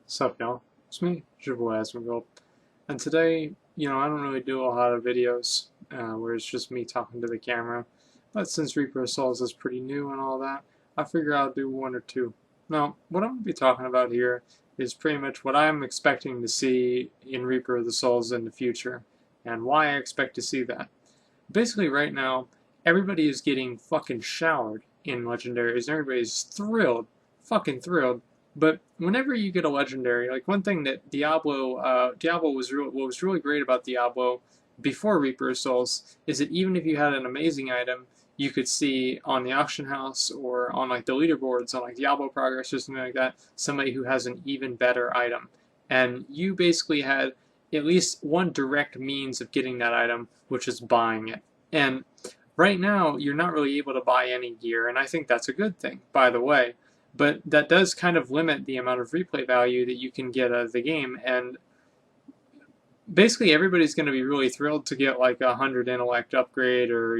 Sup, y'all? It's me, it's your boy Asmongold. And today, I don't really do a lot of videos where it's just me talking to the camera. But since Reaper of Souls is pretty new and all that, I figure I'll do one or two. Now, what I'm going to be talking about here is pretty much what I'm expecting to see in Reaper of the Souls in the future, and why I expect to see that. Basically, right now, everybody is getting fucking showered in legendaries, and everybody's thrilled, fucking thrilled. But whenever you get a legendary, like one thing that Diablo what was really great about Diablo before Reaper of Souls is that even if you had an amazing item, you could see on the auction house or on like the leaderboards on like Diablo Progress or something like that, somebody who has an even better item, and you basically had at least one direct means of getting that item, which is buying it. And right now, you're not really able to buy any gear, and I think that's a good thing, by the way. But that does kind of limit the amount of replay value that you can get out of the game, and basically everybody's going to be really thrilled to get like a 100 intellect upgrade, or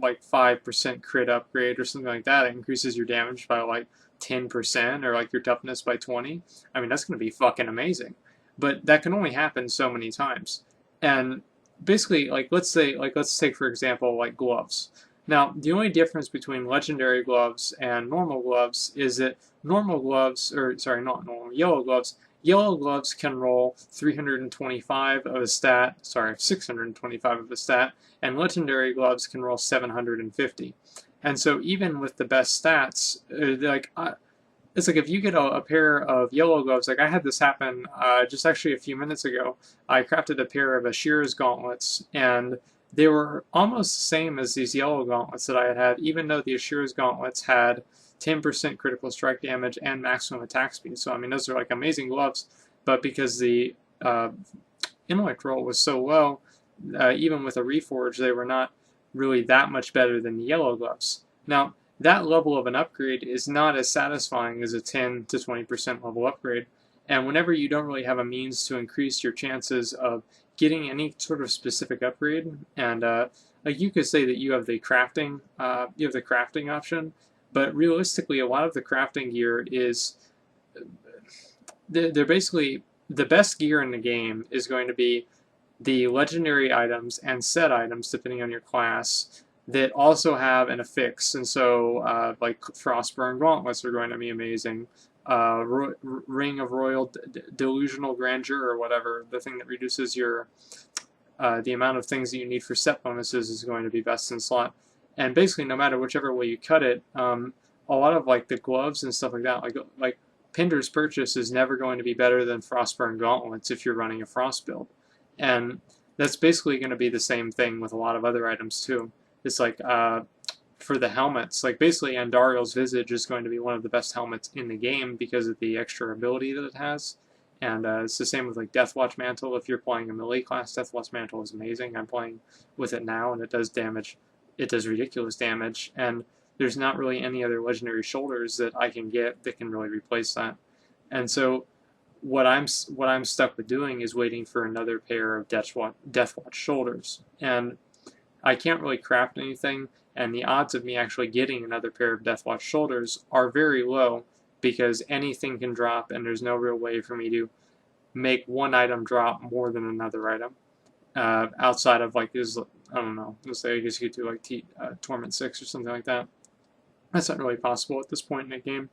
like 5% crit upgrade or something like that. It increases your damage by like 10%, or like your toughness by 20. I mean, that's going to be fucking amazing, but that can only happen so many times. And basically, like let's take for example like gloves. Now, the only difference between legendary gloves and normal gloves is that normal gloves, or sorry, not normal, yellow gloves can roll 325 of a stat, sorry, 625 of a stat, and legendary gloves can roll 750. And so even with the best stats, it's like if you get a pair of yellow gloves, like I had this happen just actually a few minutes ago. I crafted a pair of Ashira's gauntlets, and they were almost the same as these yellow gauntlets that I had, even though the Ashira's gauntlets had 10% critical strike damage and maximum attack speed. So, I mean, those are like amazing gloves, but because the uh, intellect roll was so low, even with a reforge, they were not really that much better than the yellow gloves. Now, that level of an upgrade is not as satisfying as a 10 to 20% level upgrade. And whenever you don't really have a means to increase your chances of getting any sort of specific upgrade, and like you could say that you have the crafting option, but realistically, a lot of the crafting gear is they're basically the best gear in the game is going to be the legendary items and set items, depending on your class, that also have an affix. And so, like Frostburn gauntlets are going to be amazing. Ring of Royal Delusional Grandeur, or whatever, the thing that reduces your the amount of things that you need for set bonuses, is going to be best in slot. And basically, no matter whichever way you cut it, a lot of like the gloves and stuff like that, like Pinder's Purchase is never going to be better than Frostburn gauntlets if you're running a Frost build. And that's basically going to be the same thing with a lot of other items too. It's like for the helmets, like basically Andariel's Visage is going to be one of the best helmets in the game because of the extra ability that it has. And it's the same with like Deathwatch Mantle. If you're playing a melee class, Deathwatch Mantle is amazing. I'm playing with it now, and it does damage. It does ridiculous damage, and there's not really any other legendary shoulders that I can get that can really replace that. And so what I'm stuck with doing is waiting for another pair of Deathwatch shoulders, and I can't really craft anything, and the odds of me actually getting another pair of Deathwatch shoulders are very low because anything can drop, and there's no real way for me to make one item drop more than another item. Outside of like I don't know, let's say I guess you could do like Torment 6 or something like that. That's not really possible at this point in the game.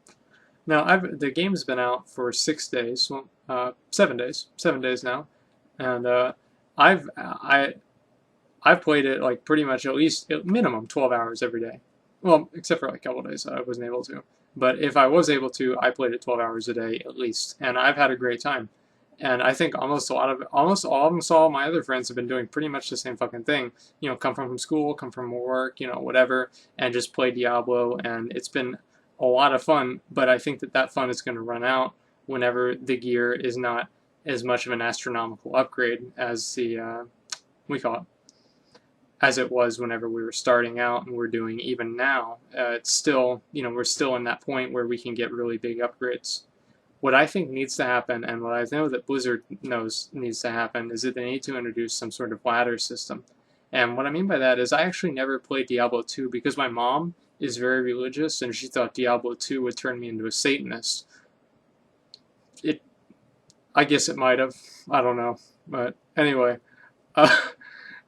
Now, the game's been out for 6 days, well, 7 days now, and I've played it like pretty much at least at minimum 12 hours every day. Well, except for like a couple of days I wasn't able to. But if I was able to, I played it 12 hours a day at least, and I've had a great time. And I think almost all my other friends have been doing pretty much the same fucking thing. Come from school, come from work, whatever, and just play Diablo, and it's been a lot of fun. But I think that fun is going to run out whenever the gear is not as much of an astronomical upgrade as we call it, as it was whenever we were starting out, and we're doing even now. It's still, we're still in that point where we can get really big upgrades. What I think needs to happen, and what I know that Blizzard knows needs to happen, is that they need to introduce some sort of ladder system. And what I mean by that is I actually never played Diablo 2 because my mom is very religious, and she thought Diablo 2 would turn me into a Satanist. It I guess it might have. I don't know. But anyway, uh,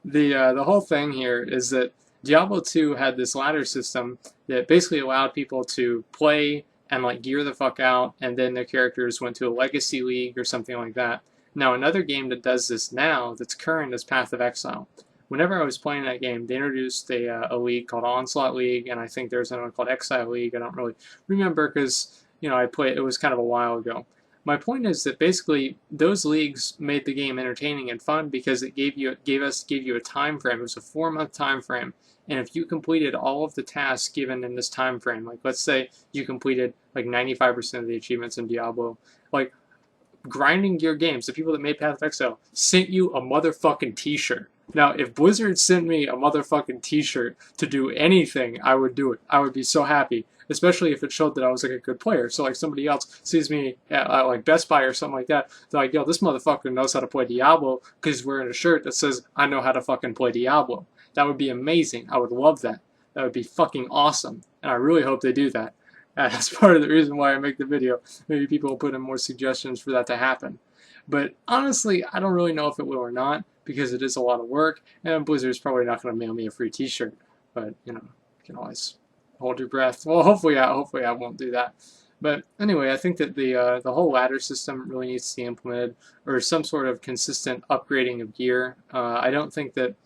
the whole thing here is that Diablo 2 had this ladder system that basically allowed people to play and like gear the fuck out, and then their characters went to a legacy league or something like that. Now, another game that does this now that's current is Path of Exile. Whenever I was playing that game, they introduced a league called Onslaught League, and I think there's another one called Exile League. I don't really remember because I played. It was kind of a while ago. My point is that basically those leagues made the game entertaining and fun because it gave you a time frame. It was a 4-month time frame, and if you completed all of the tasks given in this time frame, like let's say you completed like 95% of the achievements in Diablo, like grinding your games, the people that made Path of Exile sent you a motherfucking t-shirt. Now, if Blizzard sent me a motherfucking t-shirt to do anything, I would do it. I would be so happy, especially if it showed that I was like a good player. So like somebody else sees me at like Best Buy or something like that, they're like, yo, this motherfucker knows how to play Diablo because he's wearing a shirt that says, I know how to fucking play Diablo. That would be amazing. I would love that. That would be fucking awesome. And I really hope they do that. That's part of the reason why I make the video. Maybe people will put in more suggestions for that to happen. But honestly, I don't really know if it will or not because it is a lot of work, and Blizzard's probably not going to mail me a free T-shirt. But you can always hold your breath. Well, hopefully I won't do that. But anyway, I think that the whole ladder system really needs to be implemented, or some sort of consistent upgrading of gear. I don't think that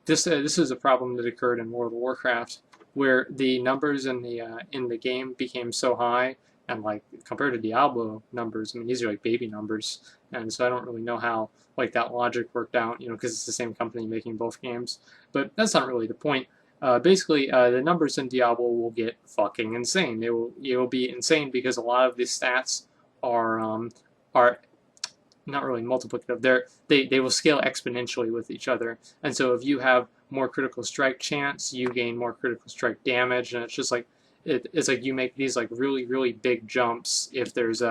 this is a problem that occurred in World of Warcraft, where the numbers in the game became so high, and like compared to Diablo numbers, I mean these are like baby numbers, and so I don't really know how like that logic worked out, because it's the same company making both games. But that's not really the point. Basically, the numbers in Diablo will get fucking insane. It will be insane because a lot of the stats are not really multiplicative. They will scale exponentially with each other. And so if you have more critical strike chance, you gain more critical strike damage, and it's just like it's like you make these like really really big jumps if there's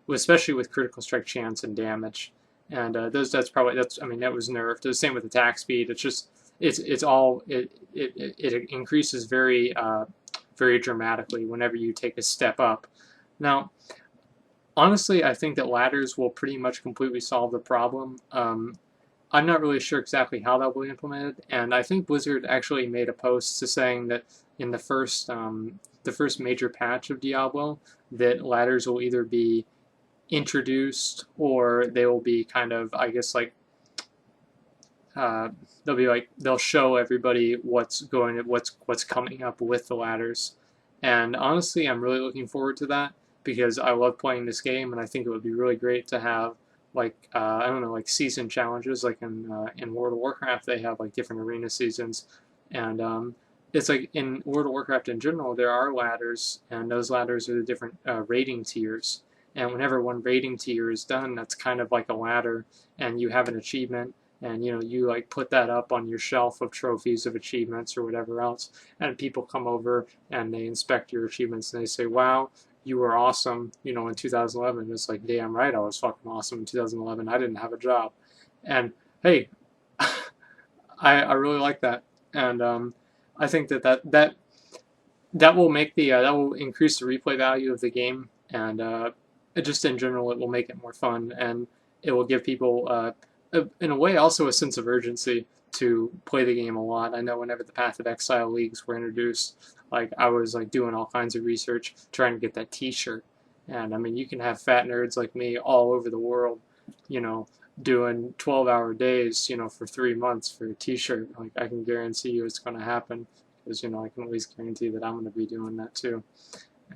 especially with critical strike chance and damage. And that was nerfed. The same with attack speed. It's just it increases very very dramatically whenever you take a step up. Now, honestly, I think that ladders will pretty much completely solve the problem. I'm not really sure exactly how that will be implemented, and I think Blizzard actually made a post to saying that in the first major patch of Diablo, that ladders will either be introduced or they will be kind of, I guess, like they'll show everybody what's coming up with the ladders. And honestly, I'm really looking forward to that because I love playing this game, and I think it would be really great to have like I don't know, like season challenges, like in World of Warcraft they have like different arena seasons, and it's like in World of Warcraft in general there are ladders, and those ladders are the different rating tiers. And whenever one rating tier is done, that's kind of like a ladder, and you have an achievement, and you like put that up on your shelf of trophies of achievements or whatever else, and people come over and they inspect your achievements and they say, wow, you were awesome, in 2011. It's like, damn right, I was fucking awesome in 2011. I didn't have a job. And hey, I really like that. And I think that will make that will increase the replay value of the game, and just in general, it will make it more fun, and it will give people, in a way, also a sense of urgency to play the game a lot. I know whenever the Path of Exile leagues were introduced, like I was like doing all kinds of research trying to get that T-shirt. And I mean, you can have fat nerds like me all over the world, doing 12-hour days, for 3 months for a T-shirt. Like I can guarantee you it's going to happen because I can at least guarantee that I'm going to be doing that too.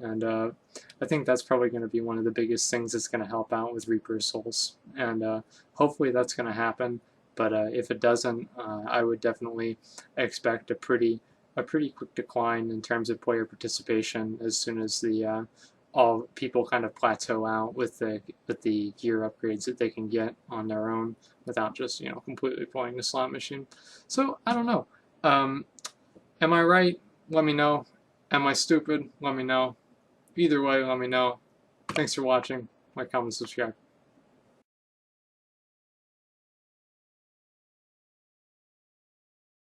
And I think that's probably going to be one of the biggest things that's going to help out with Reaper Souls. And hopefully that's going to happen. But if it doesn't, I would definitely expect a pretty quick decline in terms of player participation as soon as the all people kind of plateau out with the gear upgrades that they can get on their own without just completely playing the slot machine. So I don't know. Am I right? Let me know. Am I stupid? Let me know. Either way, let me know. Thanks for watching. Like, comment, subscribe.